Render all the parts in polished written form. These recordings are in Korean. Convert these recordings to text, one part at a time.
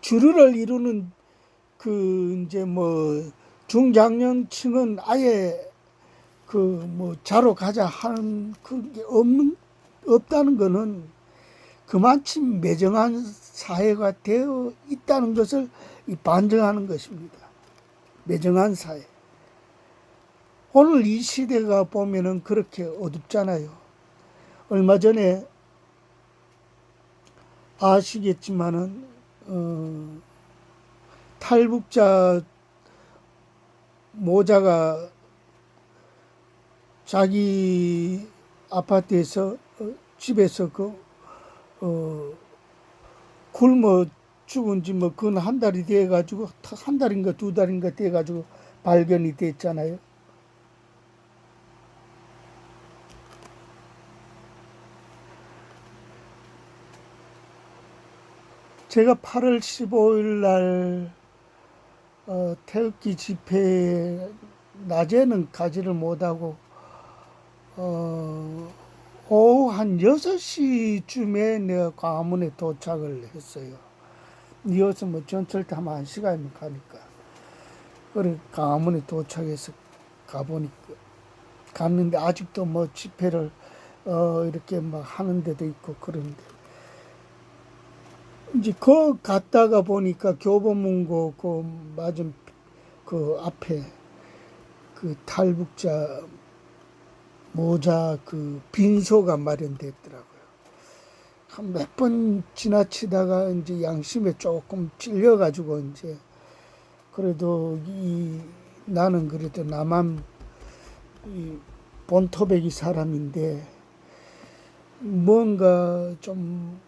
주류를 이루는 그 이제 뭐 중장년층은 아예 그 뭐 자로 가자 하는 그게 없다는 거는 그만큼 매정한 사회가 되어 있다는 것을 반증하는 것입니다. 매정한 사회. 오늘 이 시대가 보면은 그렇게 어둡잖아요. 얼마 전에 아시겠지만은 탈북자 모자가 자기 아파트에서 집에서 굶어 죽은 지 뭐 근 한 달이 돼 가지고 한 달인가 두 달인가 돼 가지고 발견이 됐잖아요. 제가 8월 15일 날 태극기 집회에 낮에는 가지를 못하고 오후 한 6시쯤에 내가 광화문에 도착을 했어요. 이어서 뭐 전철 타면 1시간이면 가니까. 그래 광화문에 도착해서 가보니까 갔는데 아직도 뭐 집회를 이렇게 막 하는 데도 있고 그런데 이제 갔다가 보니까 교보문고 그 맞은 그 앞에 그 탈북자 모자 그 빈소가 마련됐더라고요. 한 몇 번 지나치다가 이제 양심에 조금 찔려가지고 이제 그래도 나는 그래도 나만 본토백이 사람인데 뭔가 좀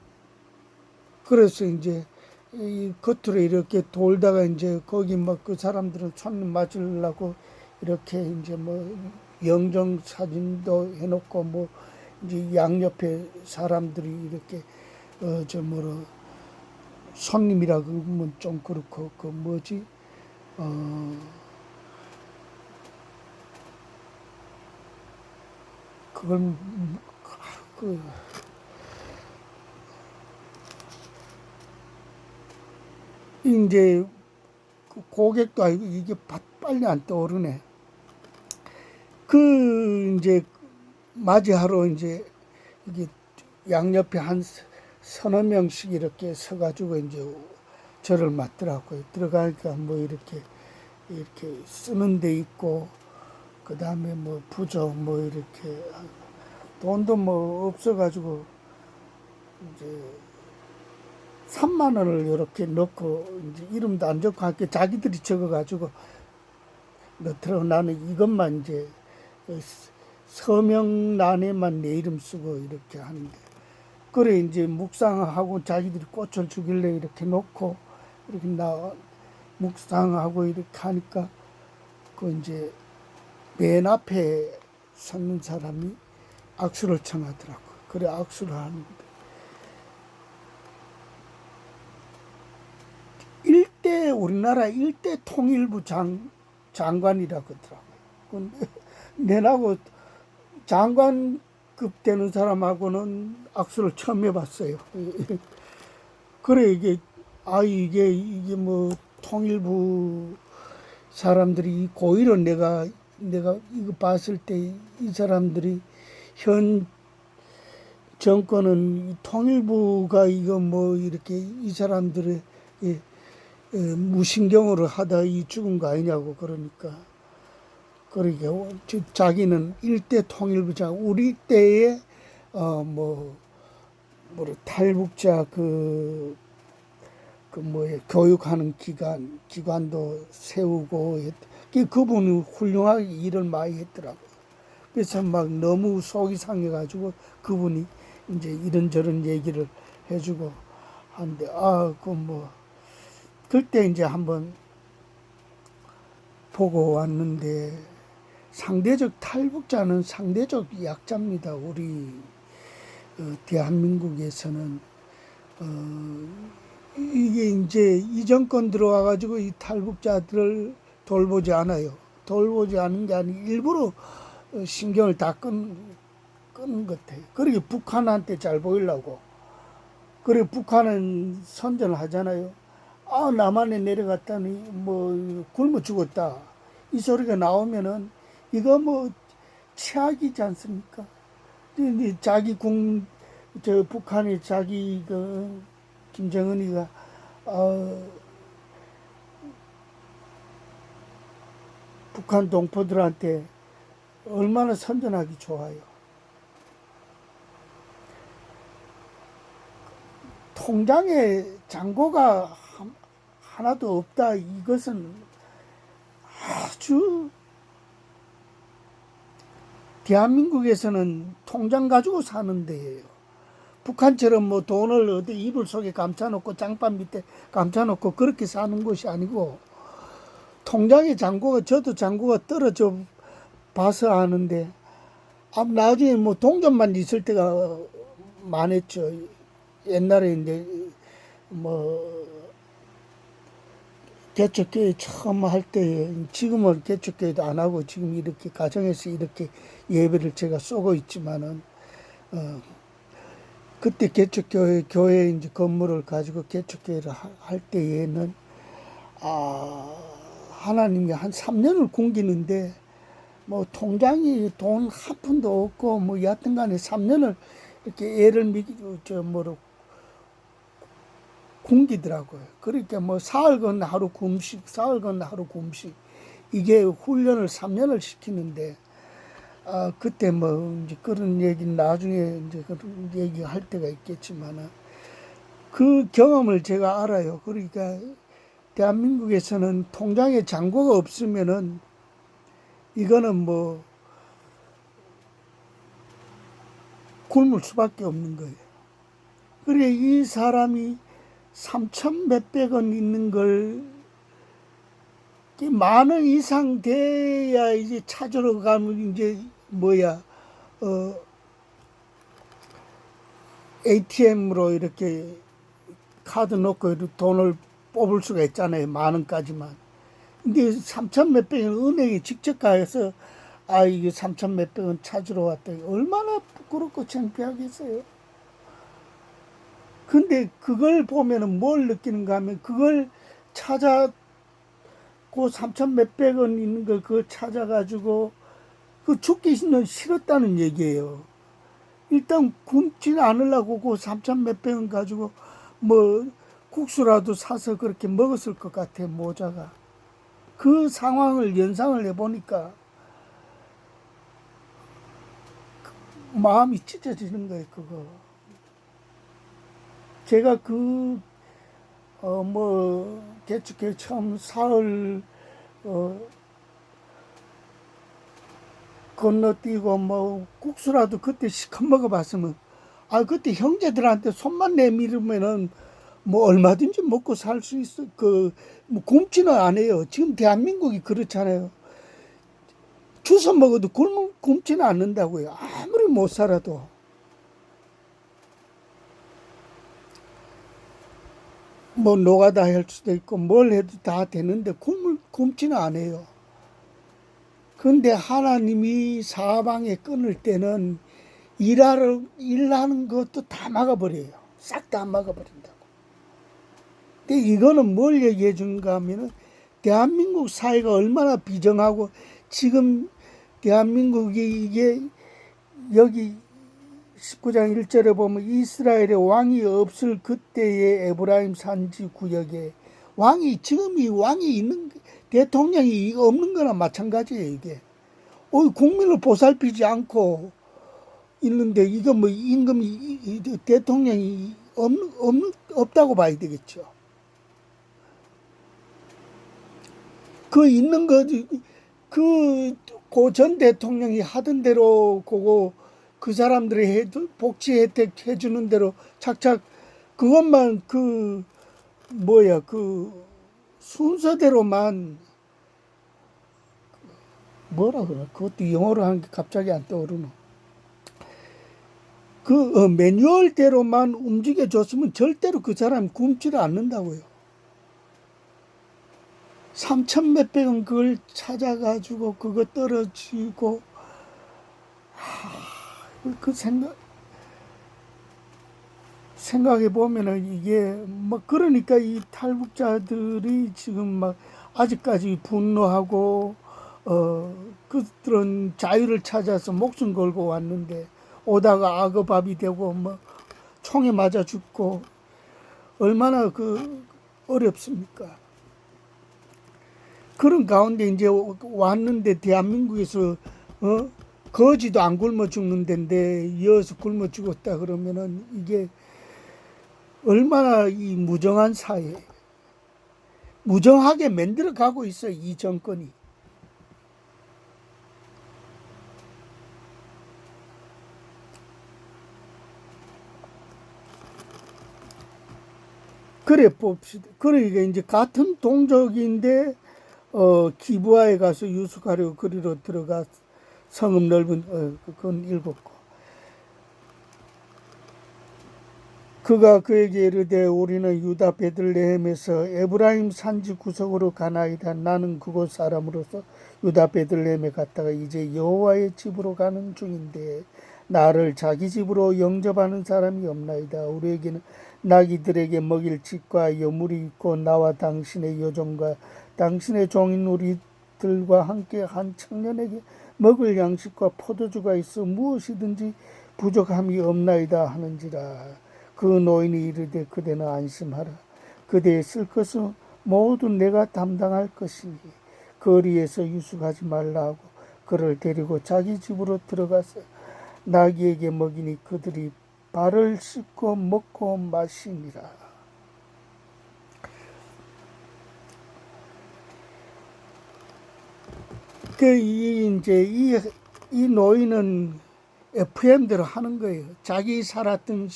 그래서 이제 이 겉으로 이렇게 돌다가 이제 거기 막 그 사람들은 손님 맞으려고 이렇게 이제 뭐 영정 사진도 해놓고 뭐 이제 양옆에 사람들이 이렇게 저 뭐로 손님이라 그러면 좀 그렇고 그 뭐지 그걸 그 이제 그 고객도 아니고 이게 빨리 안 떠오르네. 그 이제 맞이하러 이제 이게 양옆에 한 서너 명씩 이렇게 서가지고 이제 저를 맞더라고요. 들어가니까 뭐 이렇게 쓰는 데 있고 그 다음에 뭐 부적 뭐 이렇게 돈도 뭐 없어가지고 이제 3만 원을 이렇게 넣고 이제 이름도 안 적고 할게 자기들이 적어가지고 넣더라고. 나는 이것만 이제 서명란에만 내 이름 쓰고 이렇게 하는데 그래 이제 묵상하고 자기들이 꽃을 주길래 이렇게 놓고 이렇게 묵상하고 이렇게 하니까 그 이제 맨 앞에 섰는 사람이 악수를 청하더라고. 그래 악수를 하는데 우리나라 일대 통일부 장관이라고 하더라고요. 근데 내하고 장관급 되는 사람하고는 악수를 처음 해봤어요. 그래 이게 뭐 통일부 사람들이 고의로 내가 이거 봤을 때 이 사람들이 현 정권은 통일부가 이거 뭐 이렇게 이 사람들의 무신경으로 하다 이 죽은 거 아니냐고 그러니까 자기는 일대 통일부장 우리 때에 뭐 탈북자 교육하는 기관도 세우고 그분이 훌륭하게 일을 많이 했더라고요. 그래서 막 너무 속이 상해가지고 그분이 이제 이런저런 얘기를 해주고 하는데 그때 이제 한번 보고 왔는데 상대적 탈북자는 상대적 약자입니다. 우리 대한민국에서는 이게 이제 이 정권 들어와 가지고 이 탈북자들을 돌보지 않아요. 돌보지 않은 게 아니고 일부러 신경을 다 끄는 것 같아요. 그러게 북한한테 잘 보이려고. 그래 북한은 선전을 하잖아요. 아, 남한에 내려갔다니 뭐 굶어 죽었다 이 소리가 나오면은 이거 뭐 최악이지 않습니까? 자기 저 북한의 자기 그 김정은이가 어, 북한 동포들한테 얼마나 선전하기 좋아요. 통장에 잔고가 하나도 없다. 이것은 아주 대한민국에서는 통장 가지고 사는 데예요. 북한처럼 뭐 돈을 어디 이불 속에 감춰놓고 장판 밑에 감춰놓고 그렇게 사는 것이 아니고 통장에 잔고가 저도 잔고가 떨어져 봐서 아는데 나중에 뭐 동전만 있을 때가 많았죠. 옛날에 이제 뭐 개척교회 처음 할 때 지금은 개척교회도 안 하고 지금 이렇게 가정에서 이렇게 예배를 제가 쏘고 있지만은 그때 교회 이제 건물을 가지고 개척교회를 할 때에는 하나님이 한 3년을 굶기는데 뭐 통장이 돈 한 푼도 없고 뭐 여하튼간에 3년을 이렇게 애를 굶기더라고요. 그러니까 뭐 사흘건 하루 굶식, 사흘건 하루 굶식 이게 훈련을 3년을 시키는데 그때 뭐 이제 그런 얘기는 나중에 이제 그런 얘기 할 때가 있겠지만은 그 경험을 제가 알아요. 그러니까 대한민국에서는 통장에 잔고가 없으면은 이거는 뭐 굶을 수밖에 없는 거예요. 그래 이 사람이 3천 몇백 원 있는 걸 만 원 이상 돼야 이제 찾으러 가면 이제 뭐야 ATM으로 이렇게 카드 넣고 돈을 뽑을 수가 있잖아요. 만 원까지만. 근데 3천 몇백 원 은행에 직접 가서 이게 3천 몇백 원 찾으러 왔다. 얼마나 부끄럽고 창피하겠어요. 근데 그걸 보면은 뭘 느끼는가 하면 그걸 찾아 그 3천 몇백 원 있는 걸 그거 찾아가지고 그 죽기는 싫었다는 얘기예요. 일단 굶지는 않으려고 그 3천 몇백 원 가지고 뭐 국수라도 사서 그렇게 먹었을 것 같아 모자가. 그 상황을 연상을 해보니까 마음이 찢어지는 거예요. 그거 제가 개축해 처음 사흘 건너뛰고 뭐 국수라도 그때 시컷 먹어봤으면 그때 형제들한테 손만 내밀으면은 뭐 얼마든지 먹고 살 수 있어. 뭐 굶지는 않아요. 지금 대한민국이 그렇잖아요. 주워 먹어도 굶지는 않는다고요. 아무리 못 살아도. 뭐 노가다 할 수도 있고 뭘 해도 다 되는데 굶지는 않아요. 근데 하나님이 사방에 끊을 때는 일하는 것도 다 막아버려요. 싹 다 막아버린다고. 근데 이거는 뭘 얘기해 주는가 하면은 대한민국 사회가 얼마나 비정하고 지금 대한민국이 이게 여기 19장 1절에 보면 이스라엘에 왕이 없을 그때의 에브라임 산지 구역에 지금 이 왕이 있는 대통령이 없는 거나 마찬가지예요. 이게 국민을 보살피지 않고 있는데 이거 뭐 임금이 대통령이 없다고 봐야 되겠죠. 그 있는 거 고 전 대통령이 하던 대로 그 사람들이 복지 혜택 해주는 대로 착착 그것만 그 순서대로만 뭐라 그래 그것도 영어로 하는 게 갑자기 안 떠오르노. 매뉴얼대로만 움직여줬으면 절대로 그 사람이 굶지를 않는다고요. 3천 몇백 원 그걸 찾아가지고 그거 떨어지고 그 생각 생각해 보면은 이게 뭐 그러니까 이 탈북자들이 지금 막 아직까지 분노하고 그들은 자유를 찾아서 목숨 걸고 왔는데 오다가 악어밥이 되고 뭐 총에 맞아 죽고 얼마나 그 어렵습니까? 그런 가운데 이제 왔는데 대한민국에서 거지도 안 굶어 죽는 데인데 이어서 굶어 죽었다 그러면은 이게 얼마나 이 무정한 사회, 무정하게 만들어 가고 있어요, 이 정권이. 그래 봅시다. 그러니까 이제 같은 동족인데 기부하에 가서 유숙하려고 그리로 들어가 성읍 넓은 그건 읽었고 그가 그에게 이르되 우리는 유다 베들레헴에서 에브라임 산지 구석으로 가나이다. 나는 그곳 사람으로서 유다 베들레헴에 갔다가 이제 여호와의 집으로 가는 중인데 나를 자기 집으로 영접하는 사람이 없나이다. 우리에게는 나귀들에게 먹일 집과 여물이 있고 나와 당신의 여종과 당신의 종인 우리들과 함께 한 청년에게 먹을 양식과 포도주가 있어 무엇이든지 부족함이 없나이다 하는지라. 그 노인이 이르되 그대는 안심하라. 그대의 쓸 것은 모두 내가 담당할 것이니 거리에서 유숙하지 말라 하고 그를 데리고 자기 집으로 들어가서 나귀에게 먹이니 그들이 발을 씻고 먹고 마시니라. 이 노인은 FM대로 하는 거예요. 자기 살았던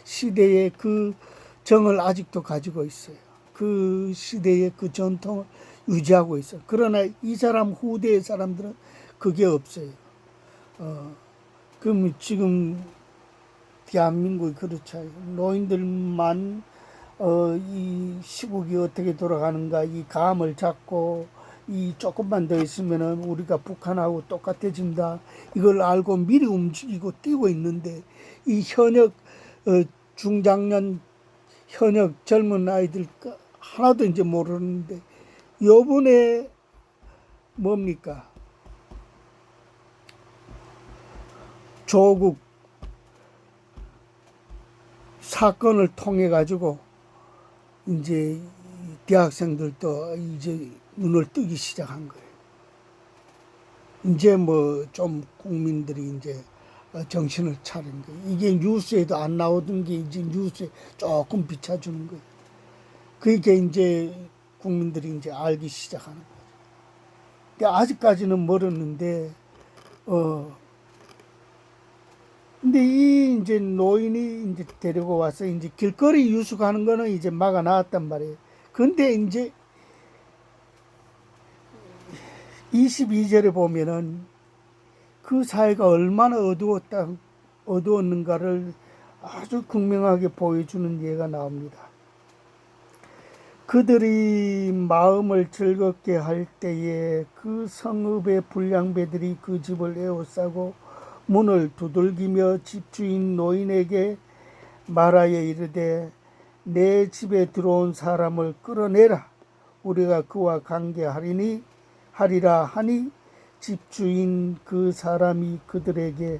시대의 그 정을 아직도 가지고 있어요. 그 시대의 그 전통을 유지하고 있어요. 그러나 이 사람 후대의 사람들은 그게 없어요. 그럼 지금 대한민국이 그렇죠. 노인들만 이 시국이 어떻게 돌아가는가 이 감을 잡고 이 조금만 더 있으면은 우리가 북한하고 똑같아진다. 이걸 알고 미리 움직이고 뛰고 있는데 이 현역 중장년 현역 젊은 아이들 하나도 이제 모르는데 요번에 뭡니까? 조국 사건을 통해 가지고 이제 대학생들도 이제 눈을 뜨기 시작한 거예요. 이제 뭐 좀 국민들이 이제 정신을 차린 거예요. 이게 뉴스에도 안 나오던 게 이제 뉴스에 조금 비춰주는 거예요. 그게 이제 국민들이 이제 알기 시작하는 거예요. 근데 아직까지는 멀었는데 근데 이 이제 노인이 이제 데리고 와서 이제 길거리 유숙하는 거는 이제 막아 놨단 말이에요. 근데 이제 22절에 보면은 그 사회가 얼마나 어두웠는가를 아주 극명하게 보여주는 예가 나옵니다. 그들이 마음을 즐겁게 할 때에 그 성읍의 불량배들이 그 집을 에워싸고 문을 두들기며 집주인 노인에게 말하여 이르되 내 집에 들어온 사람을 끌어내라. 우리가 그와 하리라 하니 집주인 그 사람이 그들에게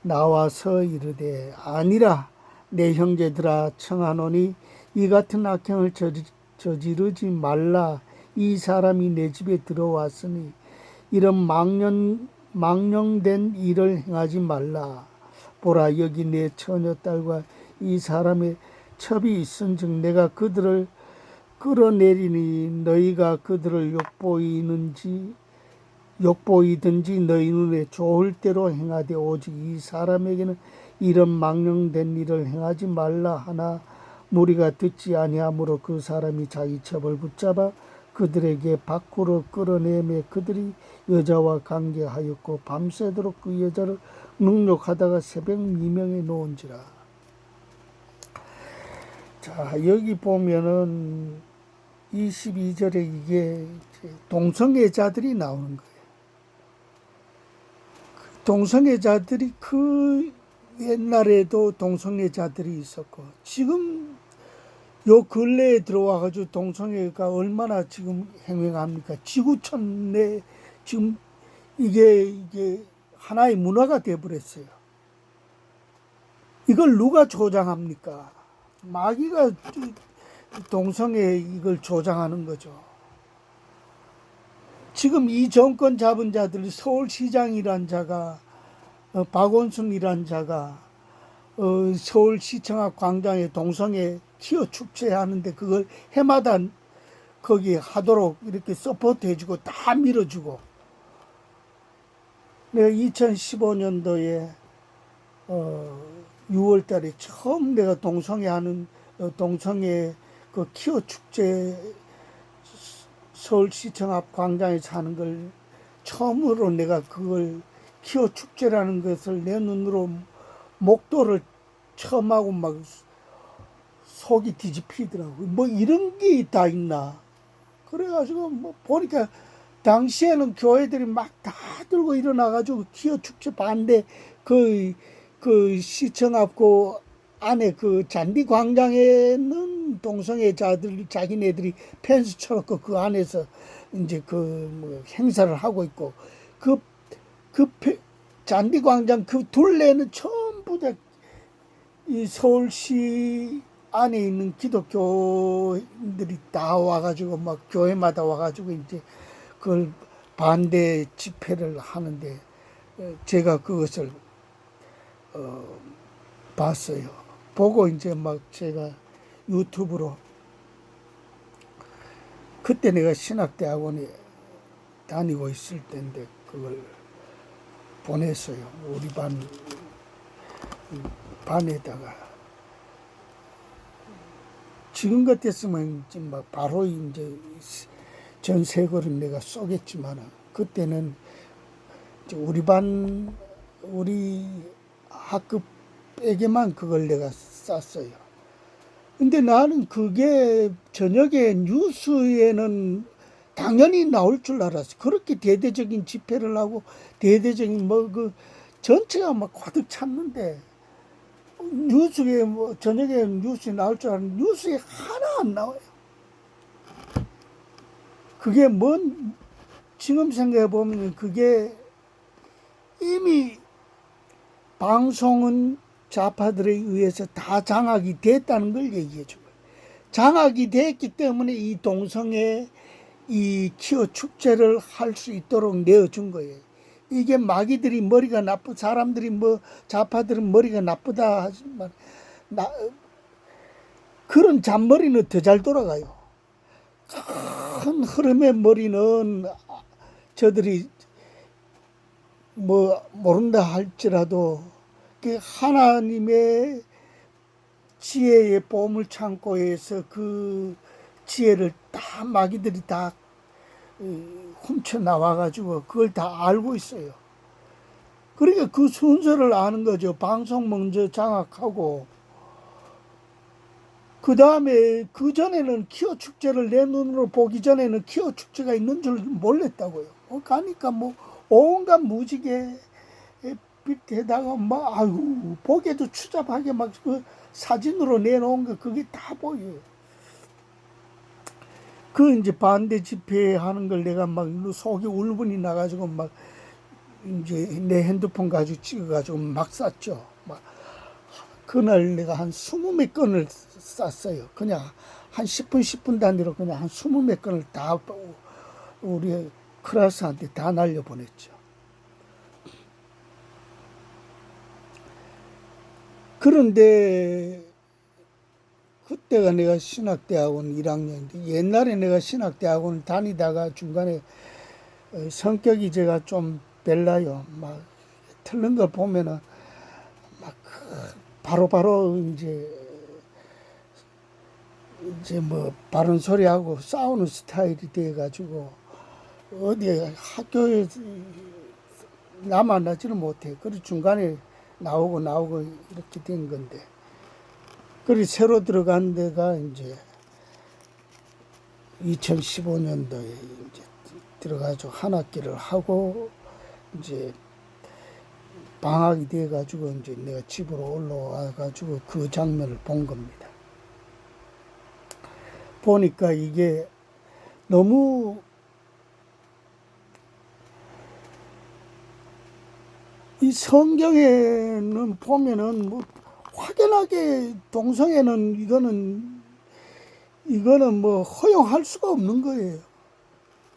나와서 이르되 아니라 내 형제들아 청하노니 이 같은 악행을 저지르지 말라. 이 사람이 내 집에 들어왔으니 이런 망령된 일을 행하지 말라. 보라 여기 내 처녀딸과 이 사람의 첩이 있은즉 내가 그들을 끌어내리니 너희가 그들을 욕보이든지 너희 눈에 좋을 대로 행하되 오직 이 사람에게는 이런 망령된 일을 행하지 말라 하나 무리가 듣지 아니하므로 그 사람이 자기 첩을 붙잡아 그들에게 밖으로 끌어내매 그들이 여자와 관계하였고 밤새도록 그 여자를 능욕하다가 새벽 미명에 놓은지라. 자 여기 보면은 22절에 이게 동성애자들이 나오는 거예요. 동성애자들이 그 옛날에도 동성애자들이 있었고, 지금 요 근래에 들어와가지고 동성애가 얼마나 지금 행행합니까? 지구촌 내 지금 이게 하나의 문화가 되어버렸어요. 이걸 누가 조장합니까? 마귀가 동성애 이걸 조장하는 거죠. 지금 이 정권 잡은 자들, 서울시장이란 자가, 박원순이란 자가 서울시청 앞 광장에 동성애 키어 축제하는데 그걸 해마다 거기 하도록 이렇게 서포트 해주고 다 밀어주고, 내가 2015년도에 6월 달에 처음 내가 동성애 그 키어 축제 서울시청 앞 광장에서 하는 걸 처음으로 내가 그걸 키어 축제라는 것을 내 눈으로 목도를 처음 하고 막 속이 뒤집히더라고. 뭐 이런 게 다 있나. 그래가지고 뭐 보니까 당시에는 교회들이 막 다 들고 일어나가지고 키어 축제 반대 그 시청 앞 그 안에 그 잔디 광장에는 동성애자들 자기네들이 펜스 쳐놓고 그 안에서 이제 그 뭐 행사를 하고 있고, 그 잔디 광장 그 둘레는 전부 다 이 서울시 안에 있는 기독교인들이 다 와가지고 막 교회마다 와가지고 이제 그걸 반대 집회를 하는데, 제가 그것을 봤어요. 보고 이제 막 제가 유튜브로, 그때 내가 신학대학원에 다니고 있을 때인데 그걸 보냈어요. 우리 반에다가. 지금 같았으면 막 바로 이제 전 세계를 내가 쏘겠지만, 그때는 우리 학급에게만 그걸 내가 쐈어요. 근데 나는 그게 저녁에 뉴스에는 당연히 나올 줄 알았어. 그렇게 대대적인 집회를 하고 대대적인 뭐 그 전체가 막 가득 찼는데, 뉴스에 뭐 저녁에 뉴스에 나올 줄 알았는데 뉴스에 하나 안 나와요. 그게 지금 생각해 보면 그게 이미 방송은 좌파들에 의해서 다 장악이 됐다는 걸 얘기해 준 거예요. 장악이 됐기 때문에 이 동성애 이 키어 축제를 할 수 있도록 내어준 거예요. 이게 마귀들이 머리가 사람들이 뭐 좌파들은 머리가 나쁘다 하지만 그런 잔머리는 더 잘 돌아가요. 큰 흐름의 머리는 저들이 뭐 모른다 할지라도 그 하나님의 지혜의 보물 창고에서 그 지혜를 다 마귀들이 다 훔쳐 나와가지고 그걸 다 알고 있어요. 그러니까 그 순서를 아는 거죠. 방송 먼저 장악하고, 그 다음에 그 전에는 키어 축제를 내 눈으로 보기 전에는 키어 축제가 있는 줄 몰랐다고요. 가니까 뭐 온갖 무지개 빛에다가 막 아유 보기에도 추잡하게 막 그 사진으로 내놓은 거 그게 다 보여요. 그 이제 반대 집회 하는 걸 내가 막 속이 울분이 나가지고 막 이제 내 핸드폰 가지고 찍어가지고 막 쐈죠. 막 그날 내가 한 20몇 건을 쐈어요. 그냥 한 10분 단위로 그냥 한 20몇 건을 다 우리 클래스한테 다 날려보냈죠. 그런데 그때가 내가 신학대학원 1학년인데, 옛날에 내가 신학대학원을 다니다가 중간에 성격이 제가 좀 별나요. 막 틀린 걸 보면은 막 바로바로 이제 뭐 바른 소리하고 싸우는 스타일이 돼가지고 어디 학교에 남아나지는 못해. 그래서 중간에 나오고 이렇게 된 건데, 그리고 새로 들어간 데가 이제 2015년도에 이제 들어가지고 한 학기를 하고 이제 방학이 돼가지고 이제 내가 집으로 올라와가지고 그 장면을 본 겁니다. 보니까 이게 너무 이 성경에는 보면은 뭐 확연하게 동성애는 이거는 뭐 허용할 수가 없는 거예요.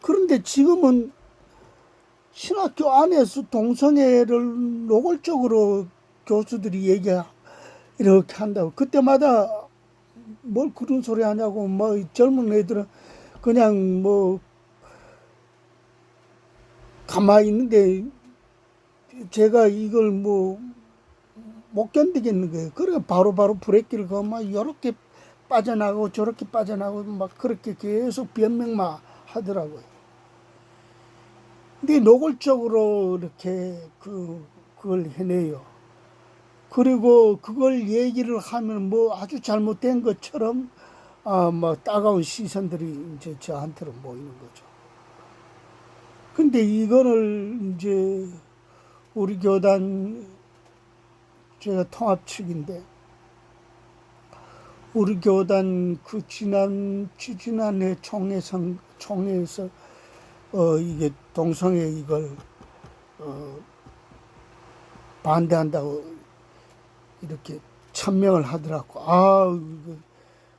그런데 지금은 신학교 안에서 동성애를 노골적으로 교수들이 이렇게 한다고. 그때마다 뭘 그런 소리 하냐고, 뭐 젊은 애들은 그냥 뭐 가만히 있는데 제가 이걸 뭐 못 견디겠는 거예요. 그러니까 바로 브레이크를 막 이렇게 빠져나가고 저렇게 빠져나가고 막 그렇게 계속 변명만 하더라고요. 근데 노골적으로 이렇게 그걸 해내요. 그리고 그걸 얘기를 하면 뭐 아주 잘못된 것처럼 뭐 따가운 시선들이 이제 저한테로 모이는 거죠. 근데 이거를 이제 우리 교단 제가 통합 측인데 우리 교단 그 지난해 총회에서 이게 동성애 이걸 반대한다고 이렇게 천명을 하더라고.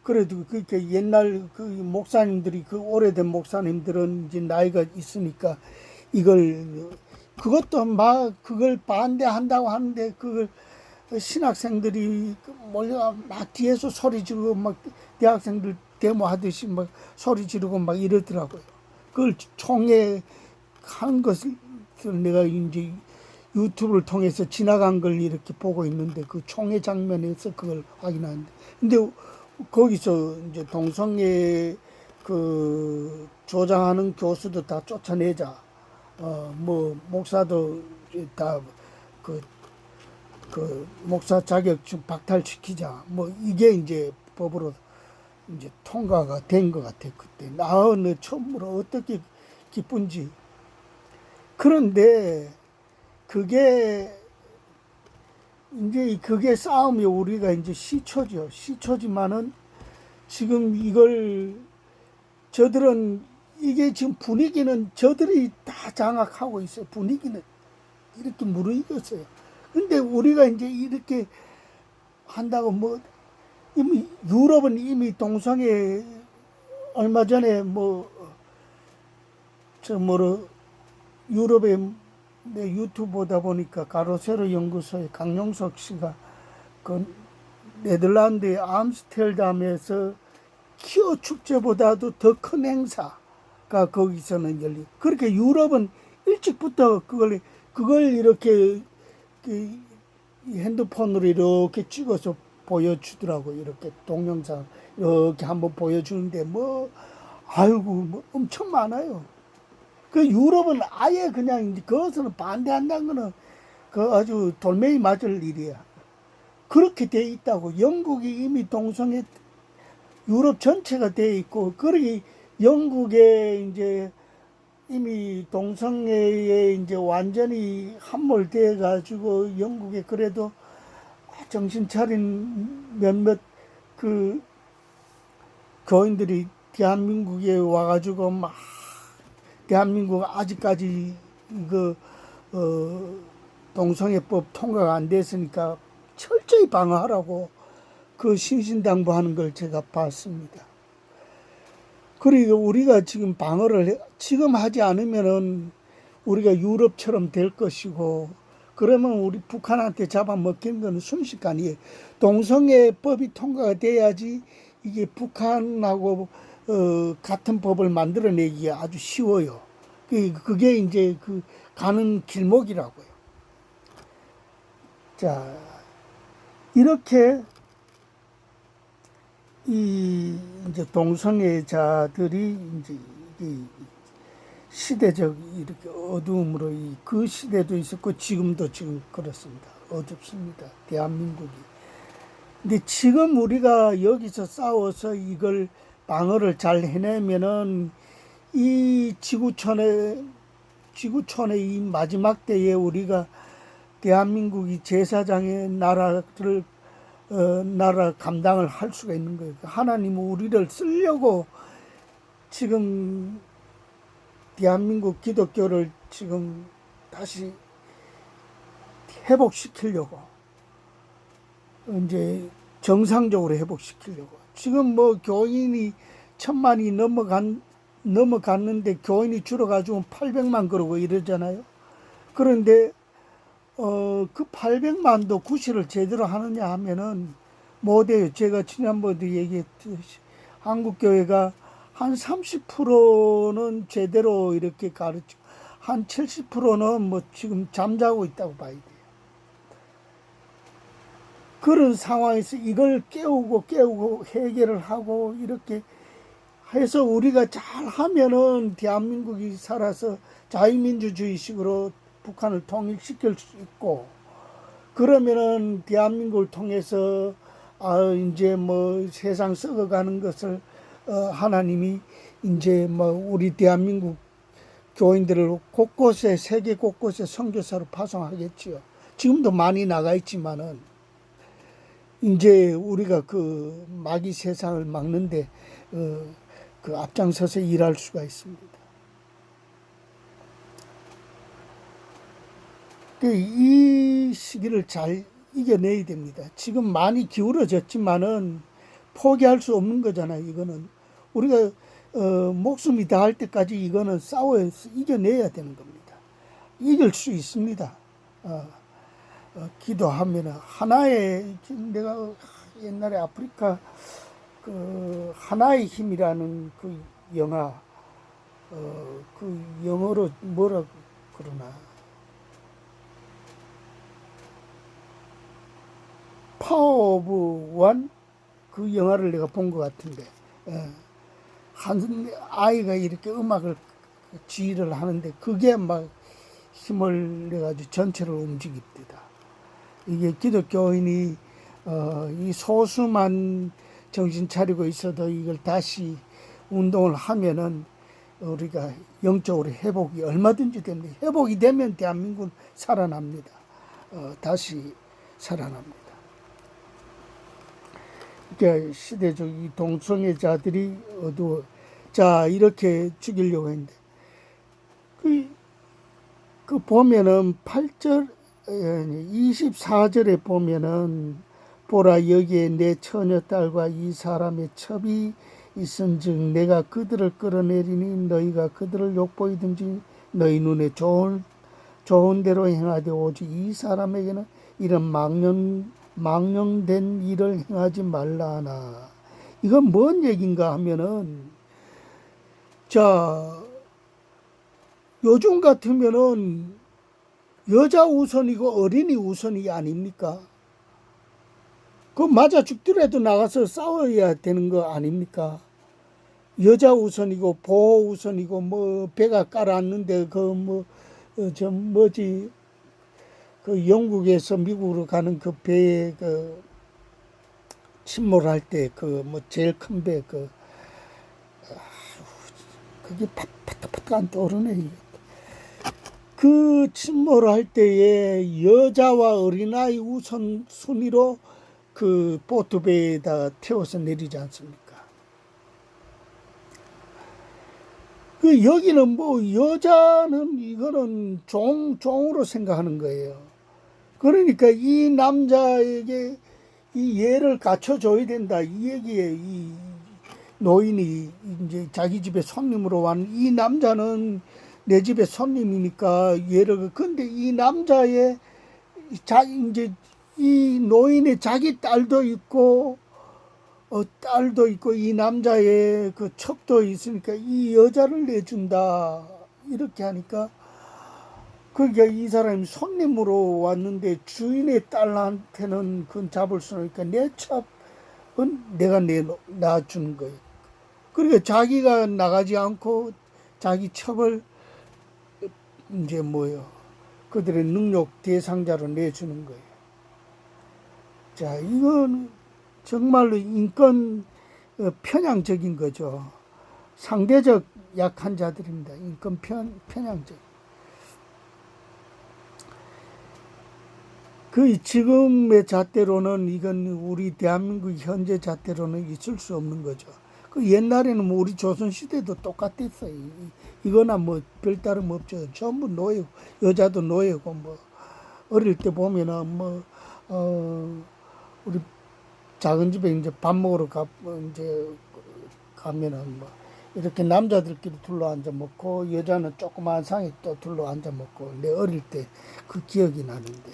그래도 그렇게 옛날 그 목사님들이 그 오래된 목사님들은 이제 나이가 있으니까 그것도 막 그걸 반대한다고 하는데 그걸 신학생들이 몰려 막 뒤에서 소리 지르고 막 대학생들 데모하듯이 막 소리 지르고 막 이러더라고요. 그걸 총회 한 것을 내가 이제 유튜브를 통해서 지나간 걸 이렇게 보고 있는데 그 총회 장면에서 그걸 확인하는데 근데 거기서 이제 동성애 그 조장하는 교수도 다 쫓아내자. 뭐 목사도 다 그 목사 자격증 박탈시키자. 뭐 이게 이제 법으로 이제 통과가 된 것 같아. 그때 내 처음으로 어떻게 기쁜지. 그런데 그게 싸움이 우리가 이제 시초죠. 시초지만은 지금 저들은 이게 지금 분위기는 저들이 다 장악하고 있어요. 분위기는 이렇게 무르익었어요. 근데 우리가 이제 이렇게 한다고 뭐 이미 유럽은 이미 동성애 얼마 전에 유럽에 내 유튜브 보다 보니까 가로세로 연구소의 강용석 씨가 그 네덜란드의 암스테르담에서 키오 축제보다도 더 큰 행사가 거기서는 그렇게 유럽은 일찍부터 그걸 이렇게 핸드폰으로 이렇게 찍어서 보여주더라고. 이렇게 동영상 이렇게 한번 보여주는데 뭐 엄청 많아요. 그 유럽은 아예 그냥 그것은 반대한다는 거는 그 아주 돌멩이 맞을 일이야. 그렇게 돼 있다고. 영국이 이미 동성애 유럽 전체가 돼 있고, 그러기 영국에 이제 이미 동성애에 이제 완전히 함몰돼 가지고 영국에 그래도 정신 차린 몇몇 그 교인들이 대한민국에 와가지고 막 대한민국 아직까지 동성애법 통과가 안 됐으니까 철저히 방어하라고 그 신신당부하는 걸 제가 봤습니다. 그리고 우리가 지금 방어를 지금 하지 않으면은 우리가 유럽처럼 될 것이고, 그러면 우리 북한한테 잡아먹히는 건 순식간이에요. 동성애법이 통과가 돼야지 이게 북한하고 같은 법을 만들어내기가 아주 쉬워요. 그게 이제 가는 길목이라고요. 자, 이렇게 이제 동성애자들이 이제 시대적 이렇게 어두움으로 그 시대도 있었고 지금 그렇습니다. 어둡습니다. 대한민국이. 근데 지금 우리가 여기서 싸워서 이걸 방어를 잘 해내면은 이 지구촌의 이 마지막 때에 우리가 대한민국이 제사장의 나라 감당을 할 수가 있는 거예요. 하나님은 우리를 쓰려고 지금 대한민국 기독교를 지금 다시 회복시키려고 이제 정상적으로 회복시키려고 지금 뭐 교인이 1000만이 넘어갔는데 교인이 줄어가지고 800만 그러고 이러잖아요. 그런데 그 800만도 구실을 제대로 하느냐 하면은 못해요. 제가 지난번에도 얘기했듯이 한국교회가 한 30%는 제대로 이렇게 가르치고 한 70%는 뭐 지금 잠자고 있다고 봐야 돼요. 그런 상황에서 이걸 깨우고 해결을 하고 이렇게 해서 우리가 잘 하면은 대한민국이 살아서 자유민주주의식으로 북한을 통일시킬 수 있고, 그러면은 대한민국을 통해서 이제 뭐 세상 썩어가는 것을 하나님이 이제 뭐 우리 대한민국 교인들을 곳곳에 세계 곳곳에 선교사로 파송하겠지요. 지금도 많이 나가 있지만은 이제 우리가 그 마귀 세상을 막는데 그 앞장서서 일할 수가 있습니다. 이 시기를 잘 이겨내야 됩니다. 지금 많이 기울어졌지만은 포기할 수 없는 거잖아요. 이거는 우리가 목숨이 다할 때까지 이거는 싸워서 이겨내야 되는 겁니다. 이길 수 있습니다. 기도하면 하나의, 내가 옛날에 아프리카 그 하나의 힘이라는 그 영화, 그 영어로 뭐라 그러나, 파워 오브 원, 그 영화를 내가 본 것 같은데, 한 아이가 이렇게 음악을 지휘를 하는데 그게 막 힘을 내가지고 전체를 움직입니다. 이게 기독교인이 이 소수만 정신 차리고 있어도 이걸 다시 운동을 하면은 우리가 영적으로 회복이 얼마든지 됩니다. 회복이 되면 대한민국은 살아납니다. 다시 살아납니다. 그러니까 시대적 이 동성애자들이 어두워. 자, 이렇게 죽이려고 했는데 그 보면은 8절 24절에 보면은 보라 여기에 내 처녀 딸과 이 사람의 첩이 있은즉 내가 그들을 끌어내리니 너희가 그들을 욕보이든지 너희 눈에 좋은 대로 행하되 오직 이 사람에게는 이런 망령된 일을 행하지 말라 하나. 이건 뭔 얘기인가 하면은, 자, 요즘 같으면은 여자 우선이고 어린이 우선이 아닙니까? 그 맞아 죽더라도 나가서 싸워야 되는 거 아닙니까? 여자 우선이고 보호 우선이고 뭐 배가 깔아앉는데 그 영국에서 미국으로 가는 그 배에 그 침몰할 때 그 뭐 제일 큰 배 그게 파닥파닥 안 떠오르네. 그 침몰할 때에 여자와 어린아이 우선 순위로 그 보트배에다 태워서 내리지 않습니까? 그 여기는 뭐 여자는 이거는 종으로 생각하는 거예요. 그러니까 이 남자에게 이 예를 갖춰줘야 된다. 이 얘기에 이 노인이 이제 자기 집에 손님으로 왔는 이 남자는 내 집에 손님이니까 예를, 근데 이 남자의 이제 이 노인의 자기 딸도 있고 이 남자의 그 첩도 있으니까 이 여자를 내준다 이렇게 하니까, 그러니까 이 사람이 손님으로 왔는데 주인의 딸한테는 그건 잡을 수 없으니까 내 첩은 내가 놔주는 거예요. 그러니까 자기가 나가지 않고 자기 첩을 이제 그들의 능력 대상자로 내주는 거예요. 자, 이건 정말로 인권 편향적인 거죠. 상대적 약한 자들입니다. 인권 편향적. 그 지금의 잣대로는 이건 우리 대한민국 현재 잣대로는 있을 수 없는 거죠. 그 옛날에는 뭐 우리 조선 시대도 똑같았어요. 이거나 뭐 별다름 없죠. 전부 노예고 여자도 노예고 뭐 어릴 때 보면은 뭐 우리 작은 집에 이제 밥 먹으러 이제 가면은 뭐 이렇게 남자들끼리 둘러 앉아 먹고 여자는 조그마한 상에 또 둘러 앉아 먹고 내 어릴 때 그 기억이 나는데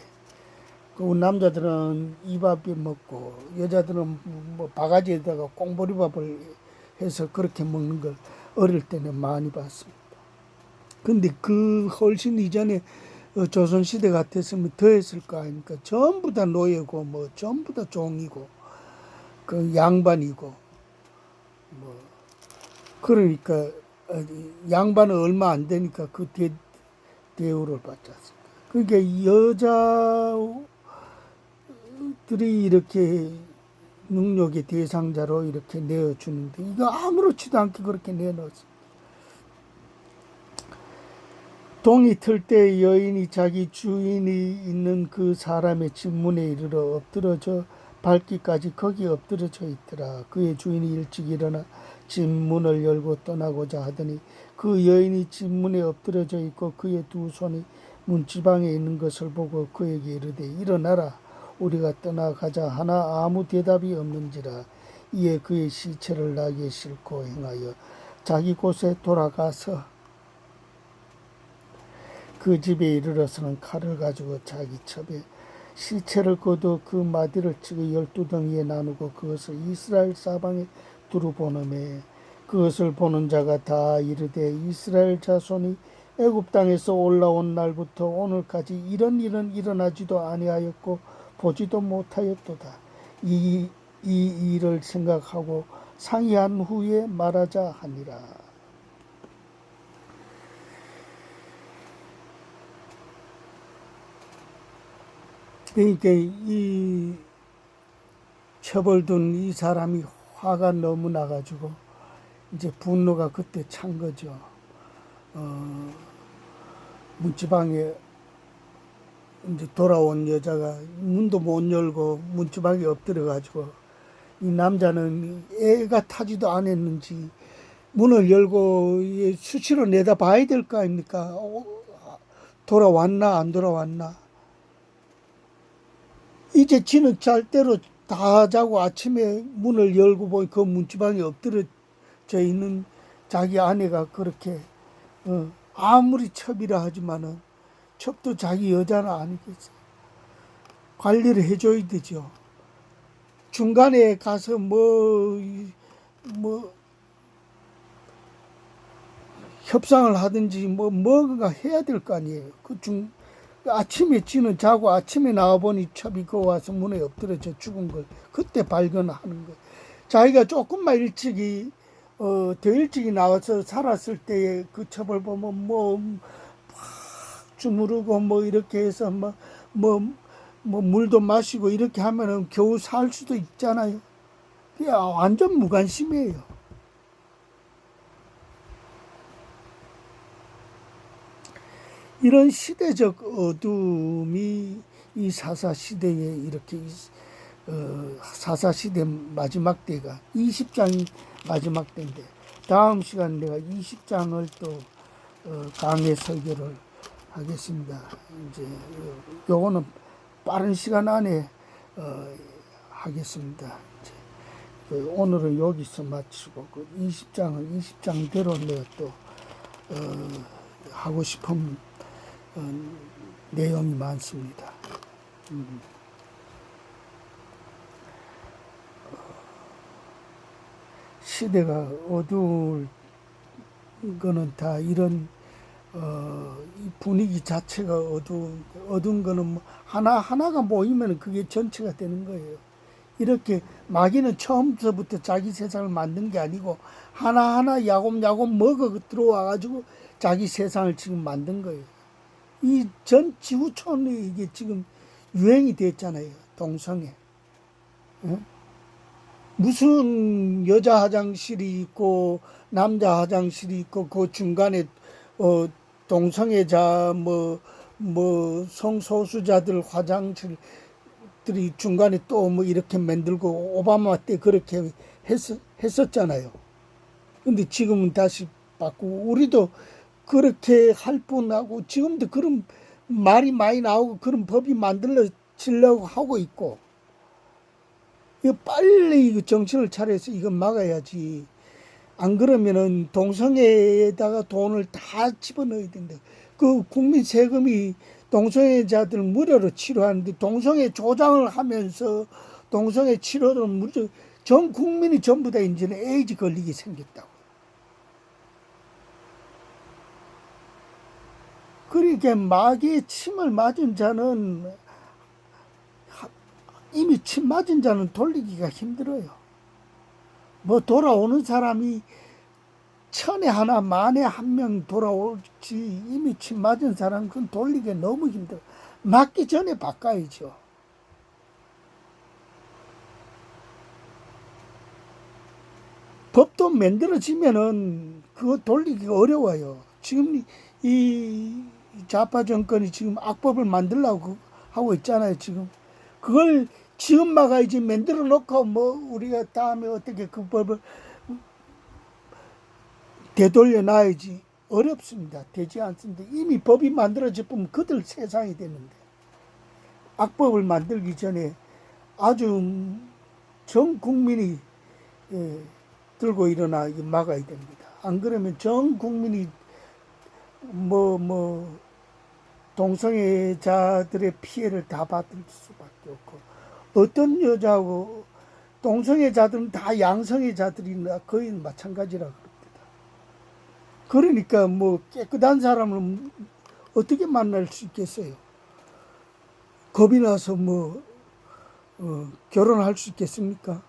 그 남자들은 이밥이 먹고 여자들은 뭐 바가지에다가 꽁보리밥을 해서 그렇게 먹는 걸 어릴 때는 많이 봤습니다. 근데 그 훨씬 이전에 조선시대 같았으면 더 했을 거 아닙니까? 전부 다 노예고 뭐 전부 다 종이고 그 양반이고 뭐 그러니까 양반은 얼마 안 되니까 그 대우를 받지 않습니까? 그러니까 여자들이 이렇게 능력의 대상자로 이렇게 내어주는데 이거 아무렇지도 않게 그렇게 내놓았습니다. 동이 틀 때 여인이 자기 주인이 있는 그 사람의 집 문에 이르러 엎드러져 밟기까지 거기 엎드러져 있더라. 그의 주인이 일찍 일어나 집 문을 열고 떠나고자 하더니 그 여인이 집 문에 엎드러져 있고 그의 두 손이 문지방에 있는 것을 보고 그에게 이르되 일어나라 우리가 떠나가자 하나 아무 대답이 없는지라. 이에 그의 시체를 나귀에 싣고 행하여 자기 곳에 돌아가서 그 집에 이르러서는 칼을 가지고 자기 첩에 시체를 거두 그 마디를 치고 12덩이에 나누고 그것을 이스라엘 사방에 두루 보내매 그것을 보는 자가 다 이르되 이스라엘 자손이 애굽 땅에서 올라온 날부터 오늘까지 이런 일은 일어나지도 아니하였고 보지도 못하였도다. 이 일을 생각하고 상의한 후에 말하자 하니라. 그러니까 이 처벌둔 이 사람이 화가 너무 나가지고 이제 분노가 그때 찬 거죠. 문지방에 이제 돌아온 여자가 문도 못 열고 문지방에 엎드려가지고 이 남자는 애가 타지도 않았는지 문을 열고 수시로 내다 봐야 될 거 아닙니까? 돌아왔나 안 돌아왔나? 이제 지는 잘 대로 다 자고 아침에 문을 열고 보니 그 문지방에 엎드려져 있는 자기 아내가 그렇게 아무리 첩이라 하지만은 첩도 자기 여자는 아니겠어요. 관리를 해줘야 되죠. 중간에 가서 뭐 협상을 하든지 뭐가 해야 될 거 아니에요. 아침에 지는 자고 아침에 나와보니 첩이 거 와서 문에 엎드려져 죽은 걸 그때 발견하는 거예요. 자기가 조금만 일찍이 더 일찍이 나와서 살았을 때의 그 첩을 보면 주무르고 이렇게 해서 물도 마시고 이렇게 하면은 겨우 살 수도 있잖아요. 그냥 완전 무관심이에요. 이런 시대적 어둠이 이 사사시대에 이렇게 사사시대 마지막 때가 20장이 마지막 때인데 다음 시간 내가 20장을 또 강해 설교를 하겠습니다. 이제 요거는 빠른 시간 안에 하겠습니다. 오늘은 여기서 마치고 20장을 20장대로 내가 또 하고 싶은 내용이 많습니다. 시대가 어두울 거는 다 이런 이 분위기 자체가 어두운 거는 하나하나가 모이면 그게 전체가 되는 거예요. 이렇게 마귀는 처음서부터 자기 세상을 만든 게 아니고 하나하나 야곱야곱 먹어 들어와가지고 자기 세상을 지금 만든 거예요. 이 전 지구촌이 이게 지금 유행이 됐잖아요. 동성애. 무슨 여자 화장실이 있고 남자 화장실이 있고 그 중간에 동성애자 뭐 성소수자들 화장실들이 중간에 또 뭐 이렇게 만들고 오바마 때 그렇게 했었잖아요. 근데 지금은 다시 바꾸고 우리도 그렇게 할 뻔하고 지금도 그런 말이 많이 나오고 그런 법이 만들어지려고 하고 있고 이거 빨리 이거 정신을 차려서 이거 막아야지. 안 그러면은 동성애에다가 돈을 다 집어넣어야 된다. 그 국민 세금이 동성애자들 무료로 치료하는데 동성애 조장을 하면서 동성애 치료를 무료 전 국민이 전부 다 이제는 에이즈 걸리게 생겼다고. 그러니까 마귀의 침을 맞은 자는 이미 침 맞은 자는 돌리기가 힘들어요. 뭐 돌아오는 사람이 천에 하나 만에 한 명 돌아올지 이미 침 맞은 사람은 그건 돌리기 너무 힘들어. 맞기 전에 바꿔야죠. 법도 만들어지면은 그거 돌리기가 어려워요. 지금 이 좌파 정권이 지금 악법을 만들려고 하고 있잖아요. 지금 그걸 지금 막아야지 만들어 놓고 뭐 우리가 다음에 어떻게 그 법을 되돌려 놔야지. 어렵습니다. 되지 않습니다. 이미 법이 만들어졌으면 그들 세상이 되는데 악법을 만들기 전에 아주 전 국민이 예, 들고 일어나 막아야 됩니다. 안 그러면 전 국민이 뭐 동성애자들의 피해를 다 받을 수밖에 없고 어떤 여자하고 동성애자들은 다 양성애자들이나 거의 마찬가지라 그럽니다. 그러니까 뭐 깨끗한 사람을 어떻게 만날 수 있겠어요? 겁이 나서 뭐 결혼할 수 있겠습니까?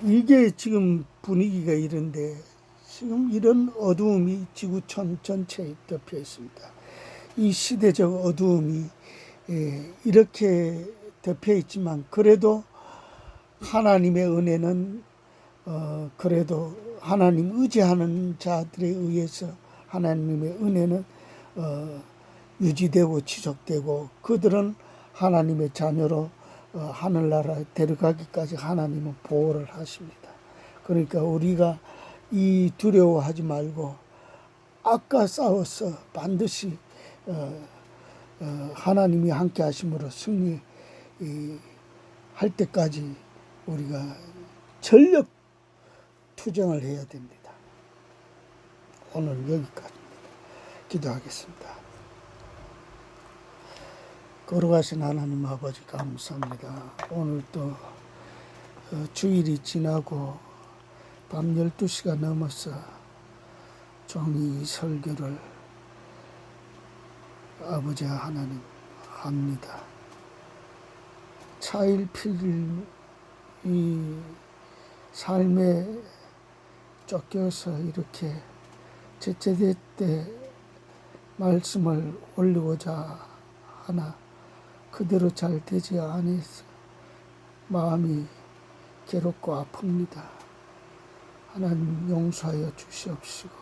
이게 지금 분위기가 이런데 지금 이런 어두움이 지구촌 전체에 덮여 있습니다. 이 시대적 어두움이 이렇게 덮여 있지만 그래도 하나님의 은혜는 그래도 하나님 의지하는 자들에 의해서 하나님의 은혜는 유지되고 지속되고 그들은 하나님의 자녀로 하늘나라에 데려가기까지 하나님은 보호를 하십니다. 그러니까 우리가 이 두려워하지 말고 아까 싸워서 반드시 하나님이 함께 하심으로 승리할 때까지 우리가 전력 투쟁을 해야 됩니다. 오늘 여기까지입니다. 기도하겠습니다. 거룩하신 하나님 아버지 감사합니다. 오늘 또 주일이 지나고 밤 12시가 넘어서 종이 설교를 아버지 하나님 합니다. 차일피일 이 삶에 쫓겨서 이렇게 제때 말씀을 올리고자 하나 그대로 잘 되지 않아서 마음이 괴롭고 아픕니다. 하나님 용서하여 주시옵시고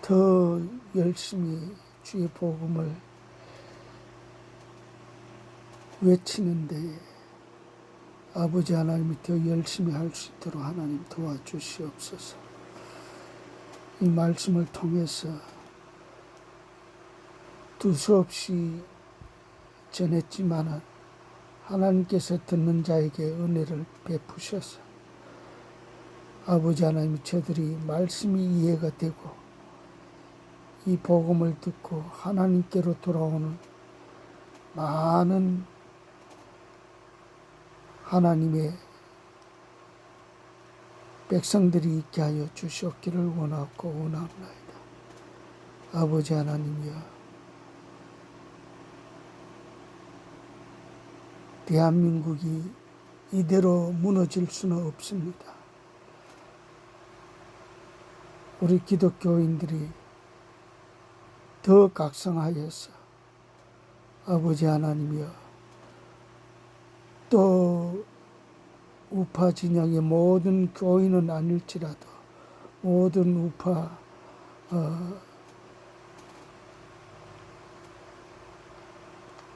더 열심히 주의 복음을 외치는데 아버지 하나님이 더 열심히 할 수 있도록 하나님 도와주시옵소서. 이 말씀을 통해서 두서없이 전했지만 하나님께서 듣는 자에게 은혜를 베푸셔서 아버지 하나님 저들이 말씀이 이해가 되고 이 복음을 듣고 하나님께로 돌아오는 많은 하나님의 백성들이 있게 하여 주시옵기를 원하고 원합니다. 아버지 하나님이여 대한민국이 이대로 무너질 수는 없습니다. 우리 기독교인들이 더 각성하여서 아버지 하나님이여 또 우파 진영의 모든 교인은 아닐지라도 모든 우파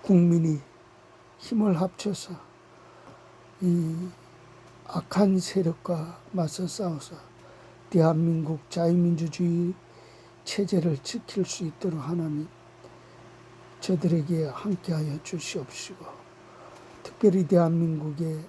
국민이 힘을 합쳐서 이 악한 세력과 맞서 싸워서 대한민국 자유민주주의 체제를 지킬 수 있도록 하나님 저들에게 함께하여 주시옵시고, 특별히 대한민국의